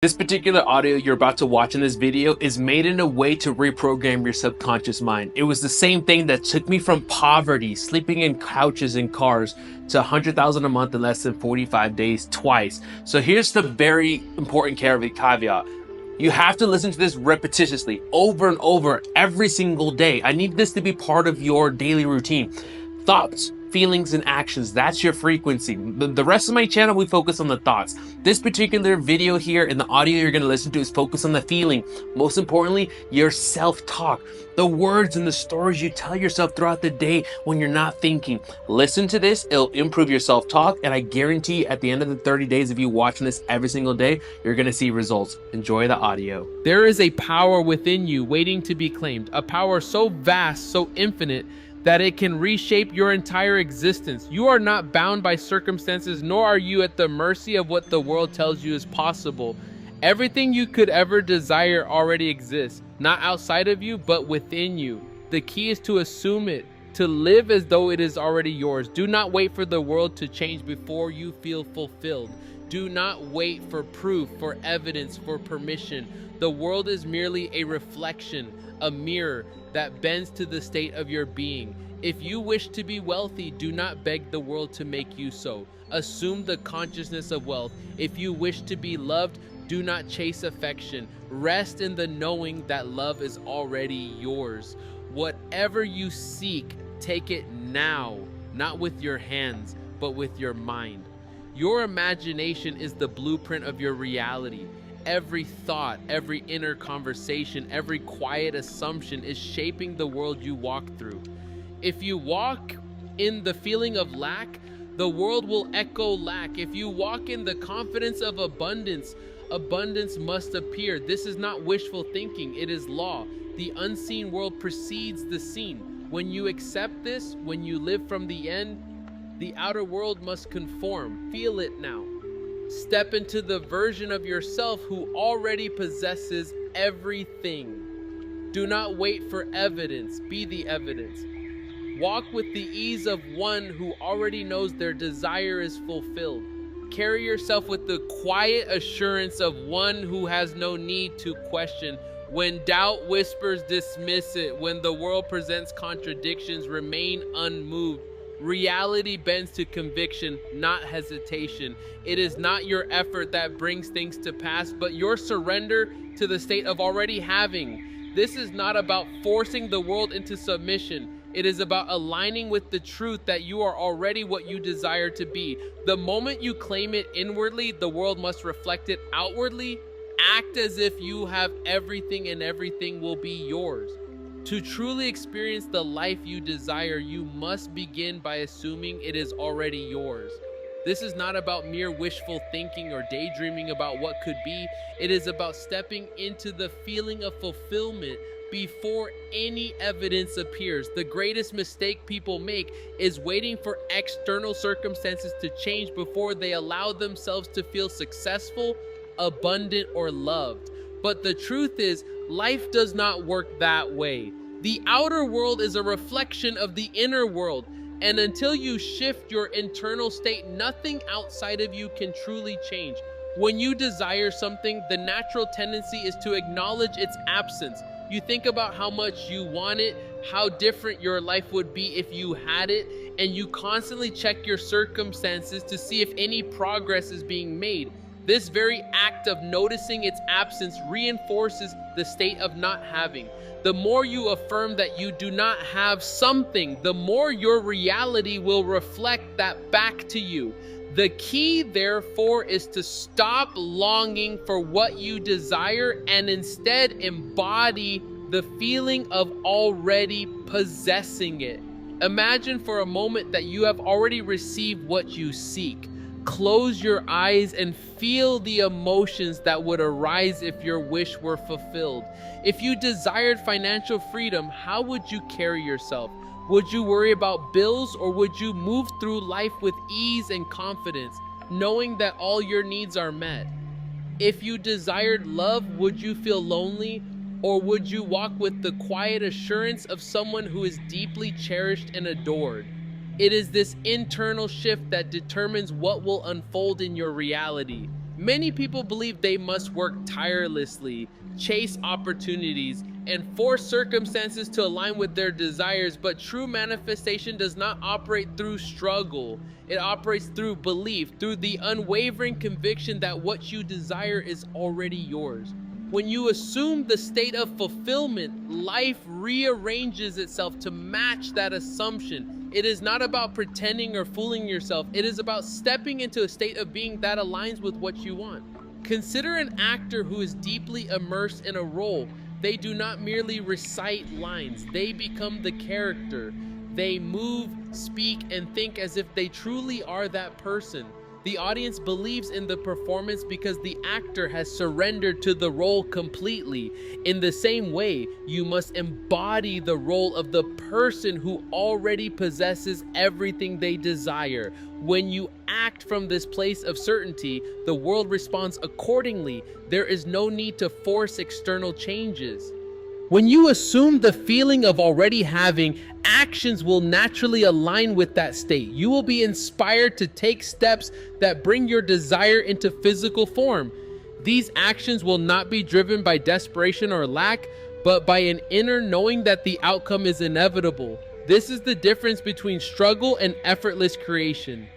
This particular audio you're about to watch in this video is made in a way to reprogram your subconscious mind. It was the same thing that took me from poverty, sleeping in couches and cars, to 100,000 a month in less than 45 days twice. So here's the very important caveat. You have to listen to this repetitiously, over and over, every single day. I need this to be part of your daily routine. Thoughts, feelings, and actions, that's your frequency. The rest of my channel, we focus on the thoughts. This particular video here and the audio you're going to listen to is focused on the feeling. Most importantly, your self-talk, the words and the stories you tell yourself throughout the day when you're not thinking. Listen to this, it'll improve your self-talk, and I guarantee at the end of the 30 days of you watching this every single day, you're going to see results. Enjoy the audio. There is a power within you waiting to be claimed, a power so vast, so infinite, that it can reshape your entire existence. You are not bound by circumstances, nor are you at the mercy of what the world tells you is possible. Everything you could ever desire already exists, not outside of you, but within you. The key is to assume it, to live as though it is already yours. Do not wait for the world to change before you feel fulfilled. Do not wait for proof, for evidence, for permission. The world is merely a reflection, a mirror that bends to the state of your being. If you wish to be wealthy, do not beg the world to make you so. Assume the consciousness of wealth. If you wish to be loved, do not chase affection. Rest in the knowing that love is already yours. Whatever you seek, take it now, not with your hands, but with your mind. Your imagination is the blueprint of your reality. Every thought, every inner conversation, every quiet assumption is shaping the world you walk through. If you walk in the feeling of lack, the world will echo lack. If you walk in the confidence of abundance, abundance must appear. This is not wishful thinking, it is law. The unseen world precedes the seen. When you accept this, when you live from the end, the outer world must conform. Feel it now. Step into the version of yourself who already possesses everything. Do not wait for evidence, be the evidence. Walk with the ease of one who already knows their desire is fulfilled. Carry yourself with the quiet assurance of one who has no need to question. When doubt whispers, dismiss it. When the world presents contradictions, remain unmoved. Reality bends to conviction, not hesitation. It is not your effort that brings things to pass, but your surrender to the state of already having. This is not about forcing the world into submission. It is about aligning with the truth that you are already what you desire to be. The moment you claim it inwardly, the world must reflect it outwardly. Act as if you have everything and everything will be yours. To truly experience the life you desire, you must begin by assuming it is already yours. This is not about mere wishful thinking or daydreaming about what could be. It is about stepping into the feeling of fulfillment before any evidence appears. The greatest mistake people make is waiting for external circumstances to change before they allow themselves to feel successful, abundant, or loved. But the truth is, life does not work that way. The outer world is a reflection of the inner world, and until you shift your internal state, nothing outside of you can truly change. When you desire something, the natural tendency is to acknowledge its absence. You think about how much you want it, how different your life would be if you had it, and you constantly check your circumstances to see if any progress is being made. This very act of noticing its absence reinforces the state of not having. The more you affirm that you do not have something, the more your reality will reflect that back to you. The key, therefore, is to stop longing for what you desire and instead embody the feeling of already possessing it. Imagine for a moment that you have already received what you seek. Close your eyes and feel the emotions that would arise if your wish were fulfilled. If you desired financial freedom, how would you carry yourself? Would you worry about bills, or would you move through life with ease and confidence, knowing that all your needs are met? If you desired love, would you feel lonely, or would you walk with the quiet assurance of someone who is deeply cherished and adored? It is this internal shift that determines what will unfold in your reality. Many people believe they must work tirelessly, chase opportunities, and force circumstances to align with their desires, but true manifestation does not operate through struggle. It operates through belief, through the unwavering conviction that what you desire is already yours. When you assume the state of fulfillment, life rearranges itself to match that assumption. It is not about pretending or fooling yourself. It is about stepping into a state of being that aligns with what you want. Consider an actor who is deeply immersed in a role. They do not merely recite lines, they become the character. They move, speak, and think as if they truly are that person. The audience believes in the performance because the actor has surrendered to the role completely. In the same way, you must embody the role of the person who already possesses everything they desire. When you act from this place of certainty, the world responds accordingly. There is no need to force external changes. When you assume the feeling of already having, actions will naturally align with that state. You will be inspired to take steps that bring your desire into physical form. These actions will not be driven by desperation or lack, but by an inner knowing that the outcome is inevitable. This is the difference between struggle and effortless creation.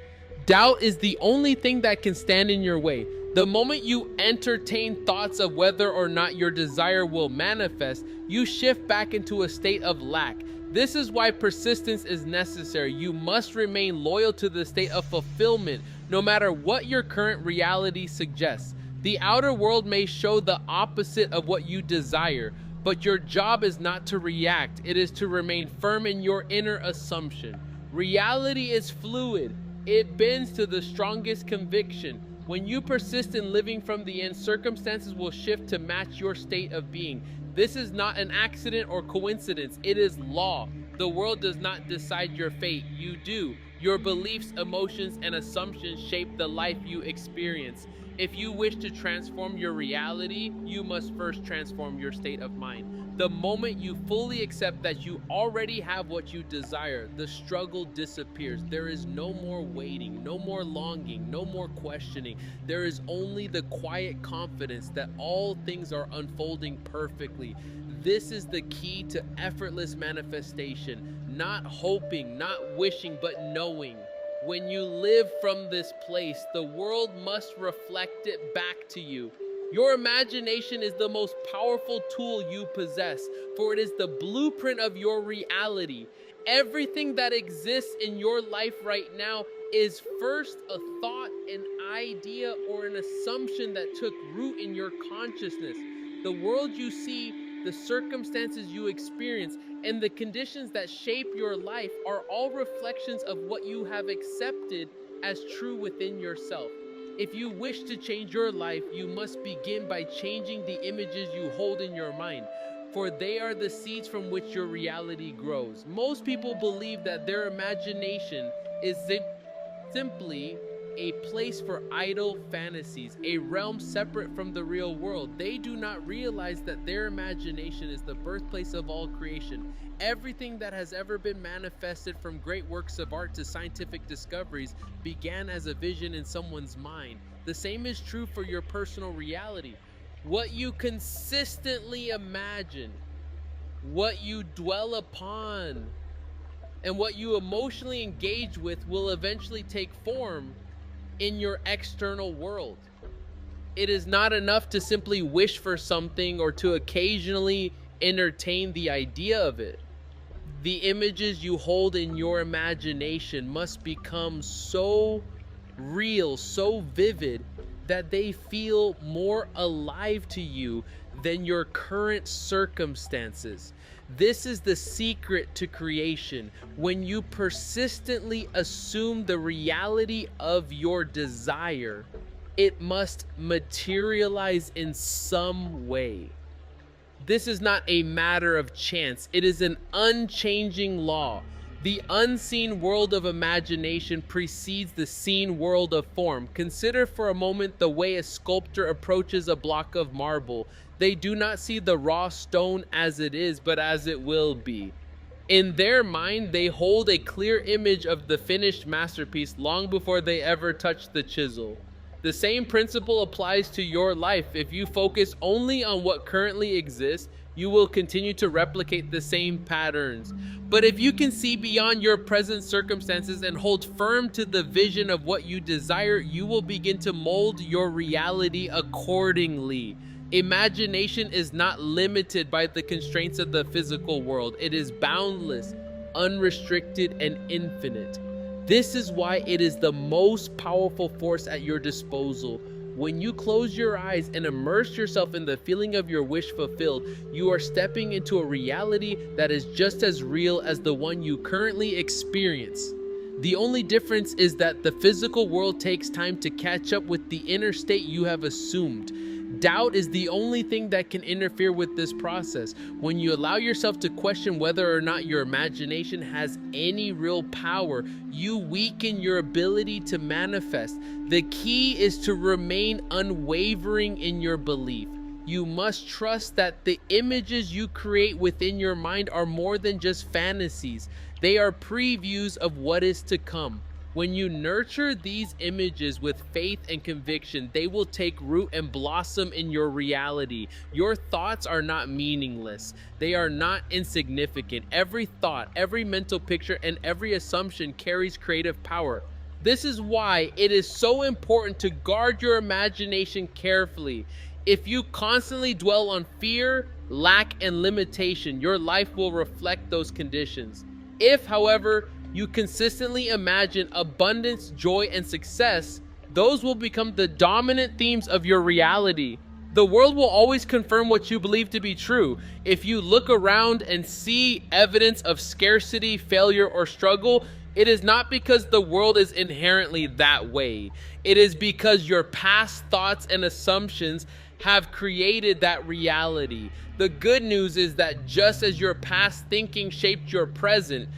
Doubt is the only thing that can stand in your way. The moment you entertain thoughts of whether or not your desire will manifest, you shift back into a state of lack. This is why persistence is necessary. You must remain loyal to the state of fulfillment, no matter what your current reality suggests. The outer world may show the opposite of what you desire, but your job is not to react. It is to remain firm in your inner assumption. Reality is fluid. It bends to the strongest conviction. When you persist in living from the end, circumstances will shift to match your state of being. This is not an accident or coincidence. It is law. The world does not decide your fate. You do. Your beliefs, emotions, and assumptions shape the life you experience. If you wish to transform your reality, you must first transform your state of mind. The moment you fully accept that you already have what you desire, the struggle disappears. There is no more waiting, no more longing, no more questioning. There is only the quiet confidence that all things are unfolding perfectly. This is the key to effortless manifestation. Not hoping, not wishing, but knowing. When you live from this place, the world must reflect it back to you. Your imagination is the most powerful tool you possess, for it is the blueprint of your reality. Everything that exists in your life right now is first a thought, an idea, or an assumption that took root in your consciousness. The world you see, the circumstances you experience, and the conditions that shape your life are all reflections of what you have accepted as true within yourself. If you wish to change your life, you must begin by changing the images you hold in your mind, for they are the seeds from which your reality grows. Most people believe that their imagination is simply a place for idle fantasies, a realm separate from the real world. They do not realize that their imagination is the birthplace of all creation. Everything that has ever been manifested, from great works of art to scientific discoveries, began as a vision in someone's mind. The same is true for your personal reality. What you consistently imagine, what you dwell upon, and what you emotionally engage with will eventually take form in your external world. It is not enough to simply wish for something or to occasionally entertain the idea of it. The images you hold in your imagination must become so real, so vivid, that they feel more alive to you than your current circumstances. This is the secret to creation. When you persistently assume the reality of your desire, it must materialize in some way. This is not a matter of chance. It is an unchanging law. The unseen world of imagination precedes the seen world of form. Consider for a moment the way a sculptor approaches a block of marble. They do not see the raw stone as it is, but as it will be. In their mind, they hold a clear image of the finished masterpiece long before they ever touch the chisel. The same principle applies to your life. If you focus only on what currently exists, you will continue to replicate the same patterns. But if you can see beyond your present circumstances and hold firm to the vision of what you desire, you will begin to mold your reality accordingly. Imagination is not limited by the constraints of the physical world. It is boundless, unrestricted, and infinite. This is why it is the most powerful force at your disposal. When you close your eyes and immerse yourself in the feeling of your wish fulfilled, you are stepping into a reality that is just as real as the one you currently experience. The only difference is that the physical world takes time to catch up with the inner state you have assumed. Doubt is the only thing that can interfere with this process. When you allow yourself to question whether or not your imagination has any real power, you weaken your ability to manifest. The key is to remain unwavering in your belief. You must trust that the images you create within your mind are more than just fantasies. They are previews of what is to come. When you nurture these images with faith and conviction, they will take root and blossom in your reality. Your thoughts are not meaningless. They are not insignificant. Every thought, every mental picture, and every assumption carries creative power. This is why it is so important to guard your imagination carefully. If you constantly dwell on fear, lack, and limitation, your life will reflect those conditions. If, however, you consistently imagine abundance, joy, and success, those will become the dominant themes of your reality. The world will always confirm what you believe to be true. If you look around and see evidence of scarcity, failure, or struggle, it is not because the world is inherently that way. It is because your past thoughts and assumptions have created that reality. The good news is that just as your past thinking shaped your present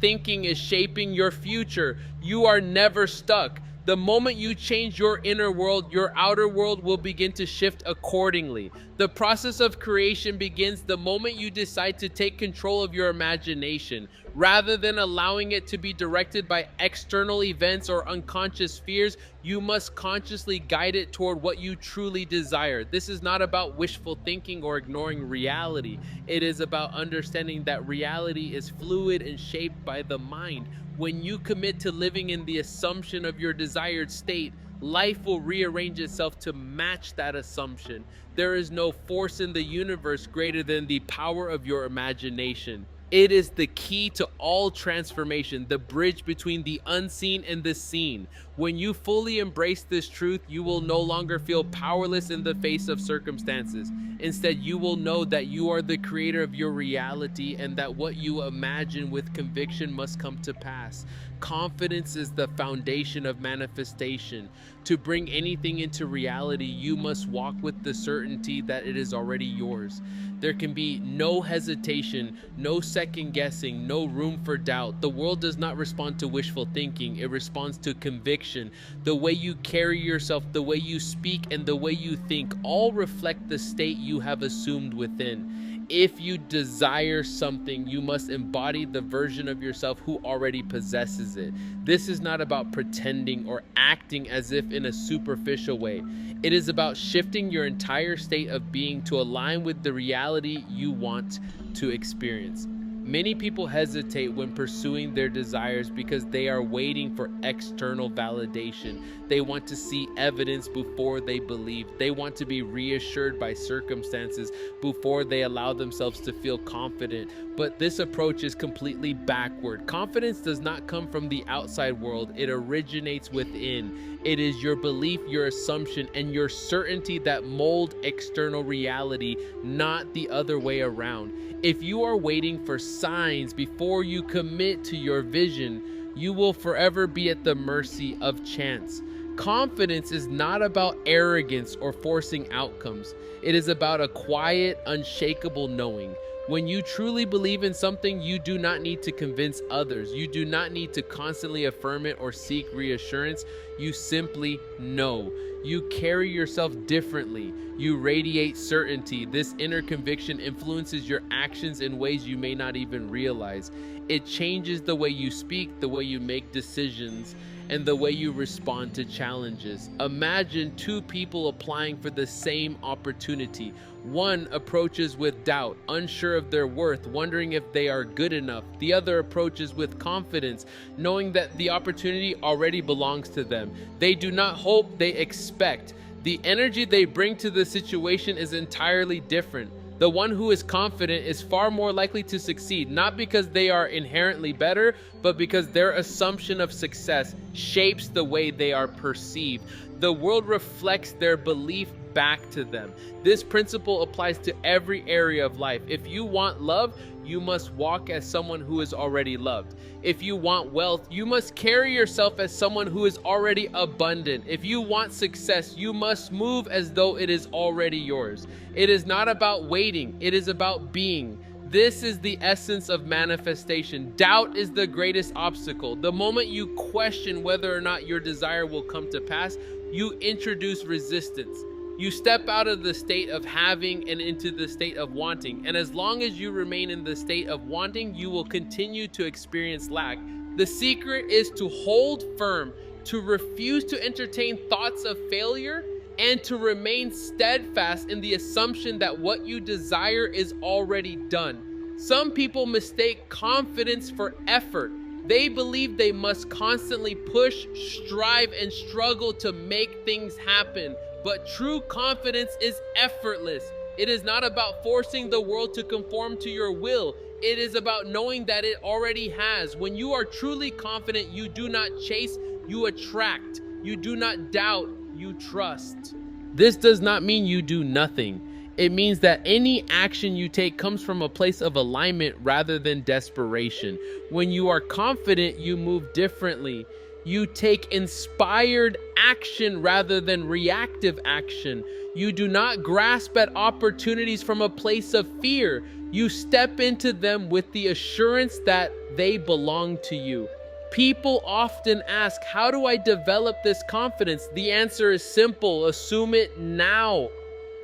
thinking is shaping your future. You are never stuck. The moment you change your inner world, your outer world will begin to shift accordingly. The process of creation begins the moment you decide to take control of your imagination. Rather than allowing it to be directed by external events or unconscious fears, you must consciously guide it toward what you truly desire. This is not about wishful thinking or ignoring reality. It is about understanding that reality is fluid and shaped by the mind. When you commit to living in the assumption of your desired state, life will rearrange itself to match that assumption. There is no force in the universe greater than the power of your imagination. It is the key to all transformation, the bridge between the unseen and the seen. When you fully embrace this truth, you will no longer feel powerless in the face of circumstances. Instead, you will know that you are the creator of your reality and that what you imagine with conviction must come to pass. Confidence is the foundation of manifestation. To bring anything into reality, you must walk with the certainty that it is already yours. There can be no hesitation, no second guessing, no room for doubt. The world does not respond to wishful thinking. It responds to conviction. The way you carry yourself, the way you speak, and the way you think all reflect the state you have assumed within. If you desire something, you must embody the version of yourself who already possesses it. This is not about pretending or acting as if in a superficial way. It is about shifting your entire state of being to align with the reality you want to experience. Many people hesitate when pursuing their desires because they are waiting for external validation. They want to see evidence before they believe. They want to be reassured by circumstances before they allow themselves to feel confident. But this approach is completely backward. Confidence does not come from the outside world. It originates within. It is your belief, your assumption, and your certainty that mold external reality, not the other way around. If you are waiting for signs before you commit to your vision, you will forever be at the mercy of chance. Confidence is not about arrogance or forcing outcomes. It is about a quiet, unshakable knowing. When you truly believe in something, you do not need to convince others. You do not need to constantly affirm it or seek reassurance. You simply know. You carry yourself differently. You radiate certainty. This inner conviction influences your actions in ways you may not even realize. It changes the way you speak, the way you make decisions, and the way you respond to challenges. Imagine two people applying for the same opportunity. One approaches with doubt, unsure of their worth, wondering if they are good enough. The other approaches with confidence, knowing that the opportunity already belongs to them. They do not hope, they expect. The energy they bring to the situation is entirely different. The one who is confident is far more likely to succeed, not because they are inherently better, but because their assumption of success shapes the way they are perceived. The world reflects their belief back to them. This principle applies to every area of life. If you want love, you must walk as someone who is already loved. If you want wealth, you must carry yourself as someone who is already abundant. If you want success, you must move as though it is already yours. It is not about waiting, it is about being. This is the essence of manifestation. Doubt is the greatest obstacle. The moment you question whether or not your desire will come to pass, you introduce resistance. You step out of the state of having and into the state of wanting. And as long as you remain in the state of wanting, you will continue to experience lack. The secret is to hold firm, to refuse to entertain thoughts of failure, and to remain steadfast in the assumption that what you desire is already done. Some people mistake confidence for effort. They believe they must constantly push, strive, and struggle to make things happen. But true confidence is effortless. It is not about forcing the world to conform to your will. It is about knowing that it already has. When you are truly confident, you do not chase, you attract. You do not doubt, you trust. This does not mean you do nothing. It means that any action you take comes from a place of alignment rather than desperation. When you are confident, you move differently. You take inspired action rather than reactive action. You do not grasp at opportunities from a place of fear. You step into them with the assurance that they belong to you. People often ask, how do I develop this confidence? The answer is simple. Assume it now.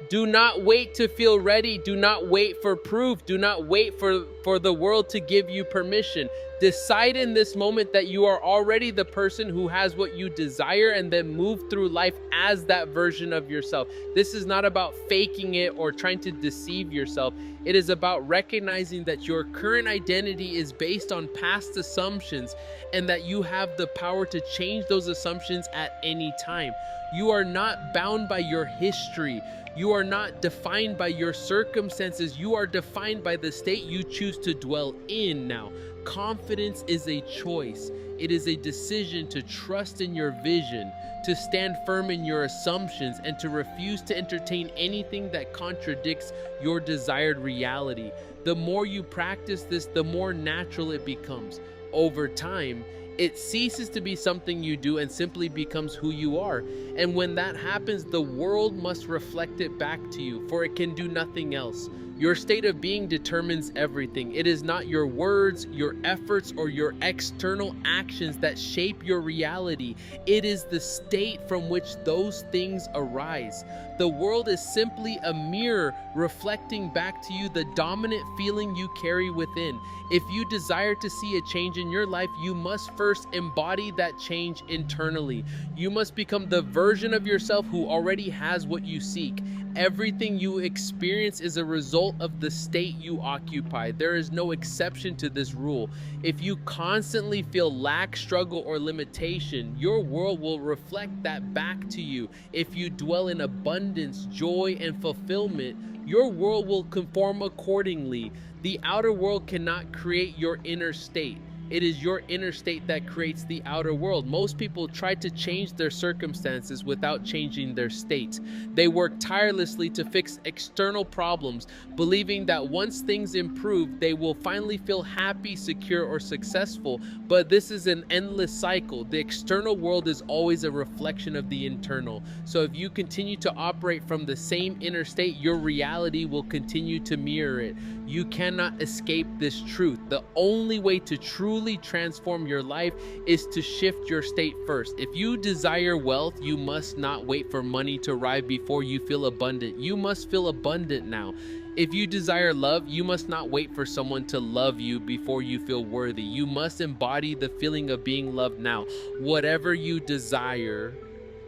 Do not wait to feel ready. Do not wait for proof. Do not wait for the world to give you permission. Decide in this moment that you are already the person who has what you desire, and then move through life as that version of yourself. This is not about faking it or trying to deceive yourself. It is about recognizing that your current identity is based on past assumptions and that you have the power to change those assumptions at any time. You are not bound by your history. You are not defined by your circumstances. You are defined by the state you choose to dwell in now. Confidence is a choice. It is a decision to trust in your vision, to stand firm in your assumptions, and to refuse to entertain anything that contradicts your desired reality. The more you practice this, the more natural it becomes. Over time, it ceases to be something you do and simply becomes who you are. And when that happens, the world must reflect it back to you, for it can do nothing else. Your state of being determines everything. It is not your words, your efforts, or your external actions that shape your reality. It is the state from which those things arise. The world is simply a mirror reflecting back to you the dominant feeling you carry within. If you desire to see a change in your life, you must first embody that change internally. You must become the version of yourself who already has what you seek. Everything you experience is a result of the state you occupy. There is no exception to this rule. If you constantly feel lack, struggle, or limitation, your world will reflect that back to you. If you dwell in abundance, joy, and fulfillment, your world will conform accordingly. The outer world cannot create your inner state. It is your inner state that creates the outer world. Most people try to change their circumstances without changing their state. They work tirelessly to fix external problems, believing that once things improve, they will finally feel happy, secure, or successful. But this is an endless cycle. The external world is always a reflection of the internal. So if you continue to operate from the same inner state, your reality will continue to mirror it. You cannot escape this truth. The only way to truly truly transform your life is to shift your state first. If you desire wealth, you must not wait for money to arrive before you feel abundant. You must feel abundant now. If you desire love, you must not wait for someone to love you before you feel worthy. You must embody the feeling of being loved now. Whatever you desire,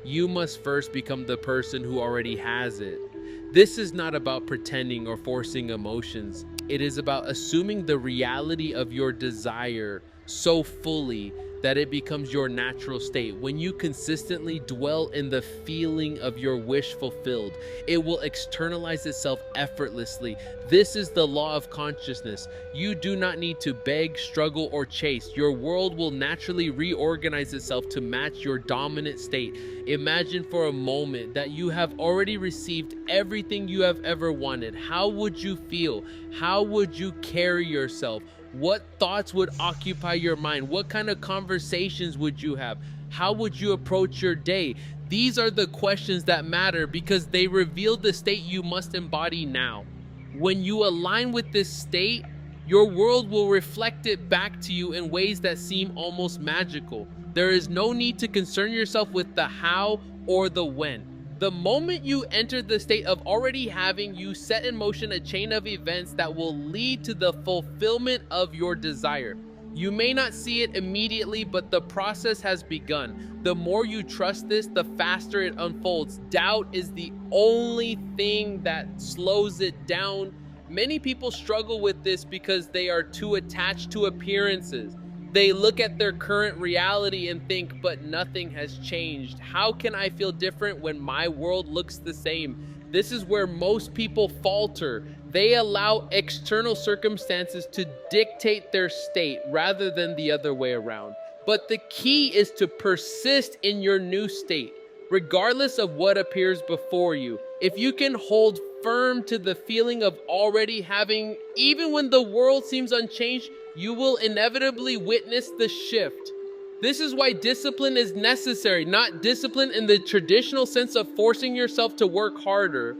you must first become the person who already has it. This is not about pretending or forcing emotions. It is about assuming the reality of your desire so fully that it becomes your natural state. When you consistently dwell in the feeling of your wish fulfilled, it will externalize itself effortlessly. This is the law of consciousness. You do not need to beg, struggle, or chase. Your world will naturally reorganize itself to match your dominant state. Imagine for a moment that you have already received everything you have ever wanted. How would you feel? How would you carry yourself? What thoughts would occupy your mind? What kind of conversations would you have? How would you approach your day? These are the questions that matter because they reveal the state you must embody now. When you align with this state, your world will reflect it back to you in ways that seem almost magical. There is no need to concern yourself with the how or the when. The moment you enter the state of already having, you set in motion a chain of events that will lead to the fulfillment of your desire. You may not see it immediately, but the process has begun. The more you trust this, the faster it unfolds. Doubt is the only thing that slows it down. Many people struggle with this because they are too attached to appearances. They look at their current reality and think, but nothing has changed. How can I feel different when my world looks the same? This is where most people falter. They allow external circumstances to dictate their state rather than the other way around. But the key is to persist in your new state, regardless of what appears before you. If you can hold firm to the feeling of already having, even when the world seems unchanged, you will inevitably witness the shift. This is why discipline is necessary, not discipline in the traditional sense of forcing yourself to work harder,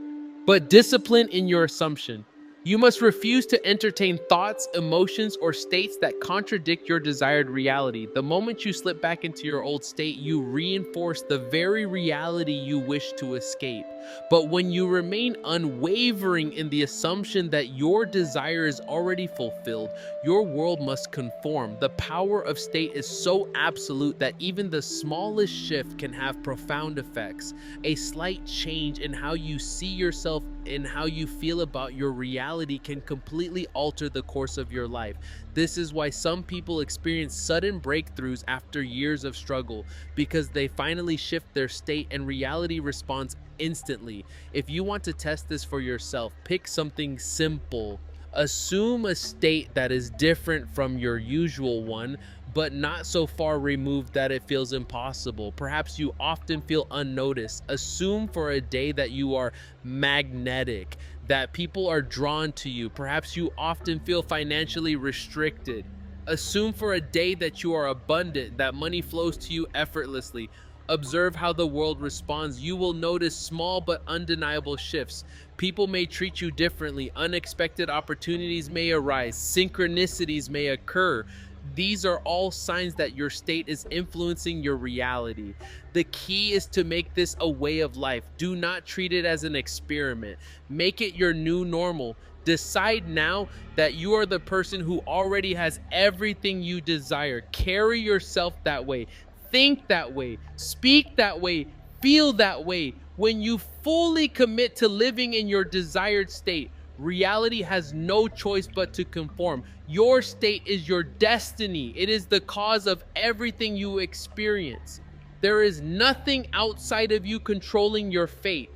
but discipline in your assumption. You must refuse to entertain thoughts, emotions, or states that contradict your desired reality. The moment you slip back into your old state, you reinforce the very reality you wish to escape. But when you remain unwavering in the assumption that your desire is already fulfilled, your world must conform. The power of state is so absolute that even the smallest shift can have profound effects. A slight change in how you see yourself and how you feel about your reality can completely alter the course of your life. This is why some people experience sudden breakthroughs after years of struggle, because they finally shift their state and reality responds instantly. If you want to test this for yourself, pick something simple. Assume a state that is different from your usual one, but not so far removed that it feels impossible. Perhaps you often feel unnoticed. Assume for a day that you are magnetic, that people are drawn to you. Perhaps you often feel financially restricted. Assume for a day that you are abundant, that money flows to you effortlessly. Observe how the world responds. You will notice small but undeniable shifts. People may treat you differently. Unexpected opportunities may arise. Synchronicities may occur. These are all signs that your state is influencing your reality. The key is to make this a way of life. Do not treat it as an experiment. Make it your new normal. Decide now that you are the person who already has everything you desire. Carry yourself that way. Think that way. Speak that way. Feel that way. When you fully commit to living in your desired state, reality has no choice but to conform. Your state is your destiny. It is the cause of everything you experience. There is nothing outside of you controlling your fate.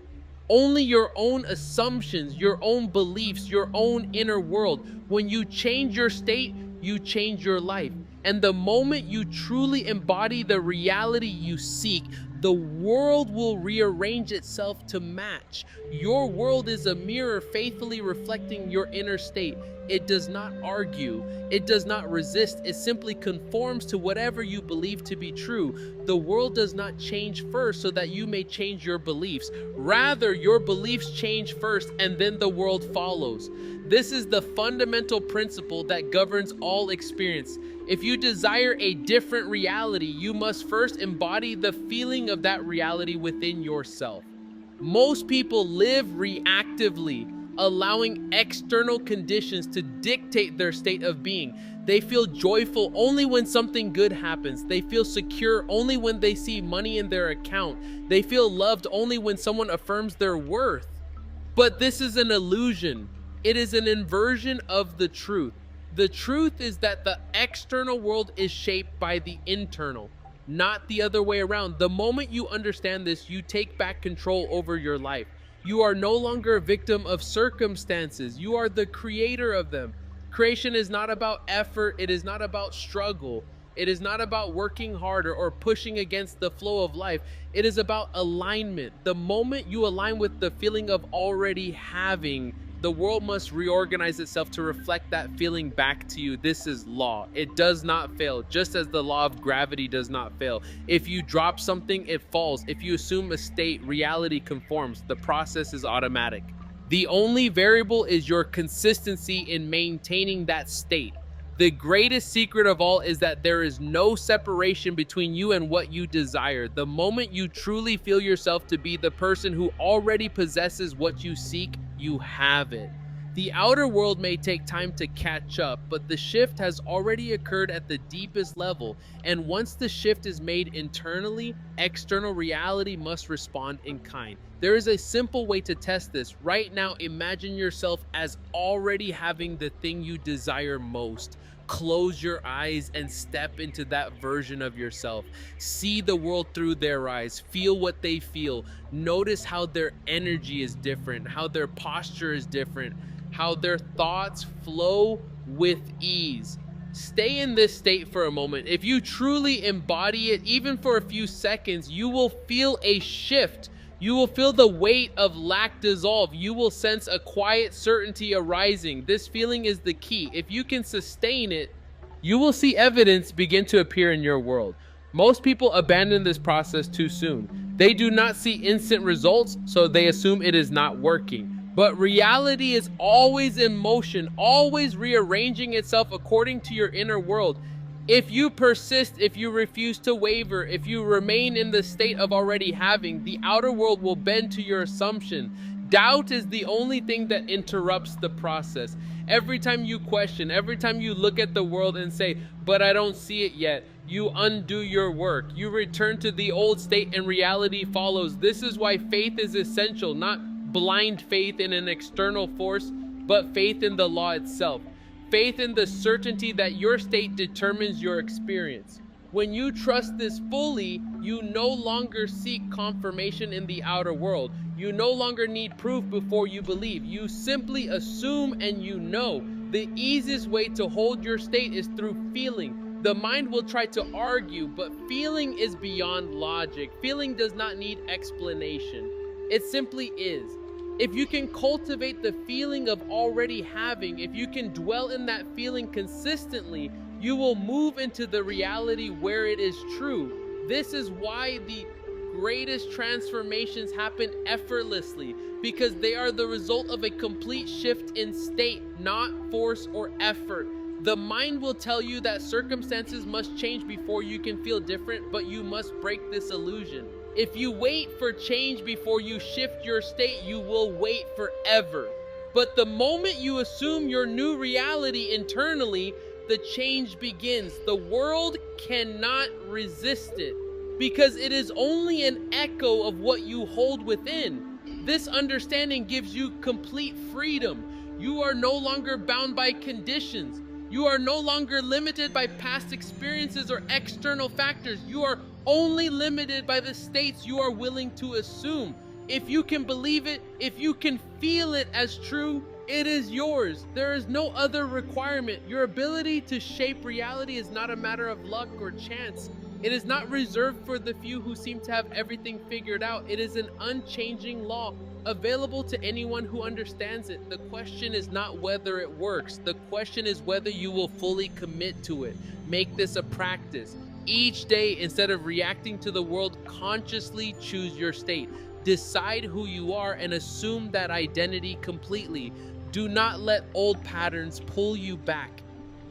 Only your own assumptions, your own beliefs, your own inner world. When you change your state, you change your life. And the moment you truly embody the reality you seek, the world will rearrange itself to match. Your world is a mirror faithfully reflecting your inner state. It does not argue, it does not resist, it simply conforms to whatever you believe to be true. The world does not change first so that you may change your beliefs. Rather, your beliefs change first and then the world follows. This is the fundamental principle that governs all experience. If you desire a different reality, you must first embody the feeling of that reality within yourself. Most people live reactively, allowing external conditions to dictate their state of being. They feel joyful only when something good happens. They feel secure only when they see money in their account. They feel loved only when someone affirms their worth. But this is an illusion. It is an inversion of the truth. The truth is that the external world is shaped by the internal, not the other way around. The moment you understand this, you take back control over your life. You are no longer a victim of circumstances. You are the creator of them. Creation is not about effort. It is not about struggle. It is not about working harder or pushing against the flow of life. It is about alignment. The moment you align with the feeling of already having, the world must reorganize itself to reflect that feeling back to you. This is law. It does not fail, just as the law of gravity does not fail. If you drop something, it falls. If you assume a state, reality conforms. The process is automatic. The only variable is your consistency in maintaining that state. The greatest secret of all is that there is no separation between you and what you desire. The moment you truly feel yourself to be the person who already possesses what you seek, you have it. The outer world may take time to catch up, but the shift has already occurred at the deepest level, and once the shift is made internally, external reality must respond in kind. There is a simple way to test this. Right now, imagine yourself as already having the thing you desire most. Close your eyes and step into that version of yourself. See the world through their eyes. Feel what they feel. Notice how their energy is different, how their posture is different, how their thoughts flow with ease. Stay in this state for a moment. If you truly embody it, even for a few seconds, you will feel a shift. You will feel the weight of lack dissolve. You will sense a quiet certainty arising. This feeling is the key. If you can sustain it, you will see evidence begin to appear in your world. Most people abandon this process too soon. They do not see instant results, so they assume it is not working. But reality is always in motion, always rearranging itself according to your inner world. If you persist, if you refuse to waver, if you remain in the state of already having, the outer world will bend to your assumption. Doubt is the only thing that interrupts the process. Every time you question, every time you look at the world and say, but I don't see it yet, you undo your work. You return to the old state and reality follows. This is why faith is essential, not blind faith in an external force, but faith in the law itself. Faith in the certainty that your state determines your experience. When you trust this fully, you no longer seek confirmation in the outer world. You no longer need proof before you believe. You simply assume and you know. The easiest way to hold your state is through feeling. The mind will try to argue, but feeling is beyond logic. Feeling does not need explanation. It simply is. If you can cultivate the feeling of already having, if you can dwell in that feeling consistently, you will move into the reality where it is true. This is why the greatest transformations happen effortlessly, because they are the result of a complete shift in state, not force or effort. The mind will tell you that circumstances must change before you can feel different, but you must break this illusion. If you wait for change before you shift your state, you will wait forever. But the moment you assume your new reality internally, the change begins. The world cannot resist it because it is only an echo of what you hold within. This understanding gives you complete freedom. You are no longer bound by conditions. You are no longer limited by past experiences or external factors. You are only limited by the states you are willing to assume. If you can believe it, if you can feel it as true, it is yours. There is no other requirement. Your ability to shape reality is not a matter of luck or chance. It is not reserved for the few who seem to have everything figured out. It is an unchanging law, available to anyone who understands it. The question is not whether it works. The question is whether you will fully commit to it. Make this a practice. Each day, instead of reacting to the world, consciously choose your state. Decide who you are and assume that identity completely. Do not let old patterns pull you back.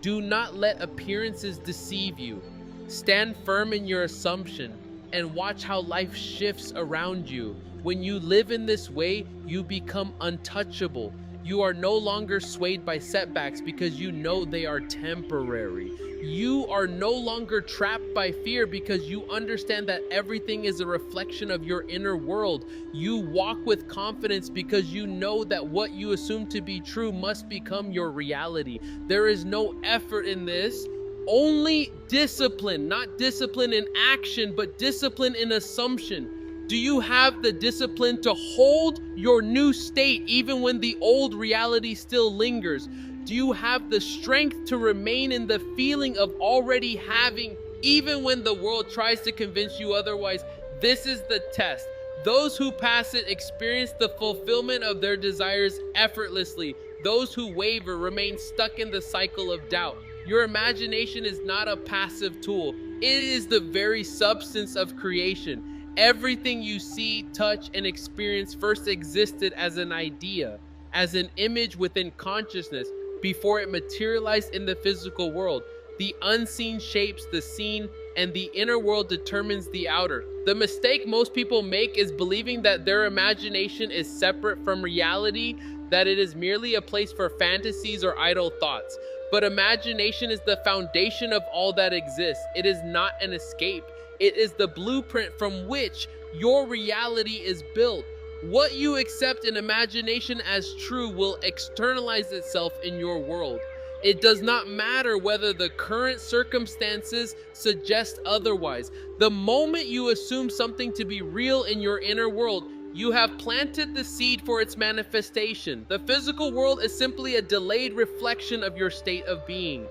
Do not let appearances deceive you. Stand firm in your assumption and watch how life shifts around you. When you live in this way, you become untouchable. You are no longer swayed by setbacks because you know they are temporary. You are no longer trapped by fear because you understand that everything is a reflection of your inner world. You walk with confidence because you know that what you assume to be true must become your reality. There is no effort in this, only discipline. Not discipline in action, but discipline in assumption. Do you have the discipline to hold your new state even when the old reality still lingers? Do you have the strength to remain in the feeling of already having, even when the world tries to convince you otherwise? This is the test. Those who pass it experience the fulfillment of their desires effortlessly. Those who waver remain stuck in the cycle of doubt. Your imagination is not a passive tool. It is the very substance of creation. Everything you see, touch, and experience first existed as an idea, as an image within consciousness, before it materialized in the physical world. The unseen shapes the seen, and the inner world determines the outer. The mistake most people make is believing that their imagination is separate from reality, that it is merely a place for fantasies or idle thoughts. But imagination is the foundation of all that exists. It is not an escape. It is the blueprint from which your reality is built. What you accept in imagination as true will externalize itself in your world. It does not matter whether the current circumstances suggest otherwise. The moment you assume something to be real in your inner world, you have planted the seed for its manifestation. The physical world is simply a delayed reflection of your state of being.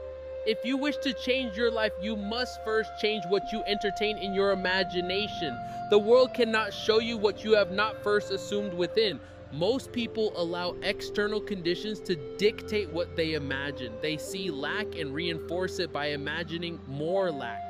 If you wish to change your life, you must first change what you entertain in your imagination. The world cannot show you what you have not first assumed within. Most people allow external conditions to dictate what they imagine. They see lack and reinforce it by imagining more lack.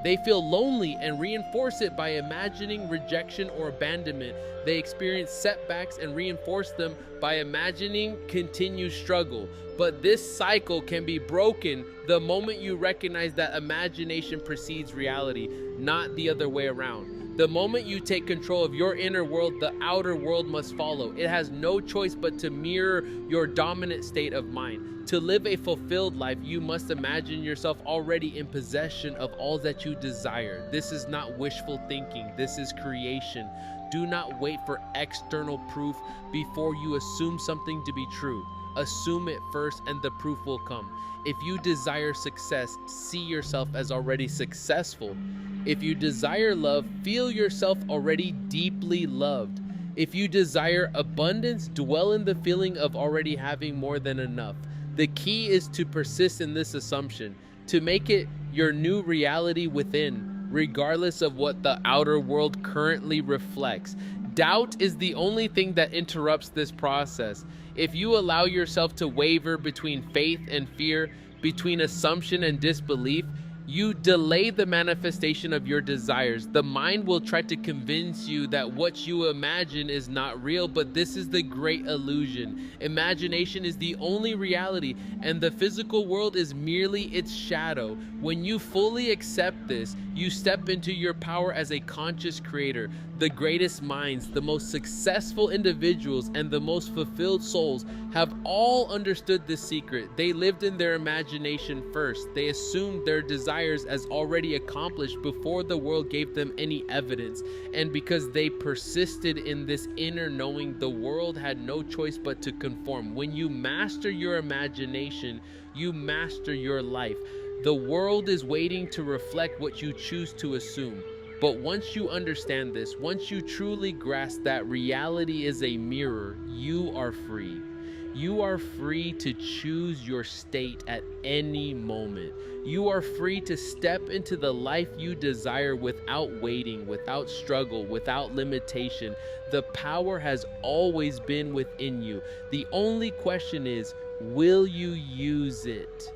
They feel lonely and reinforce it by imagining rejection or abandonment. They experience setbacks and reinforce them by imagining continued struggle. But this cycle can be broken the moment you recognize that imagination precedes reality, not the other way around. The moment you take control of your inner world, the outer world must follow. It has no choice but to mirror your dominant state of mind. To live a fulfilled life, you must imagine yourself already in possession of all that you desire. This is not wishful thinking. This is creation. Do not wait for external proof before you assume something to be true. Assume it first and the proof will come. If you desire success, see yourself as already successful. If you desire love, feel yourself already deeply loved. If you desire abundance, dwell in the feeling of already having more than enough. The key is to persist in this assumption, to make it your new reality within, regardless of what the outer world currently reflects. Doubt is the only thing that interrupts this process. If you allow yourself to waver between faith and fear, between assumption and disbelief, you delay the manifestation of your desires. The mind will try to convince you that what you imagine is not real, but this is the great illusion. Imagination is the only reality, and the physical world is merely its shadow. When you fully accept this, you step into your power as a conscious creator. The greatest minds, the most successful individuals, and the most fulfilled souls have all understood this secret. They lived in their imagination first. They assumed their desires as already accomplished before the world gave them any evidence. And because they persisted in this inner knowing, the world had no choice but to conform. When you master your imagination, you master your life. The world is waiting to reflect what you choose to assume. But once you understand this, once you truly grasp that reality is a mirror, you are free. You are free to choose your state at any moment. You are free to step into the life you desire without waiting, without struggle, without limitation. The power has always been within you. The only question is, will you use it?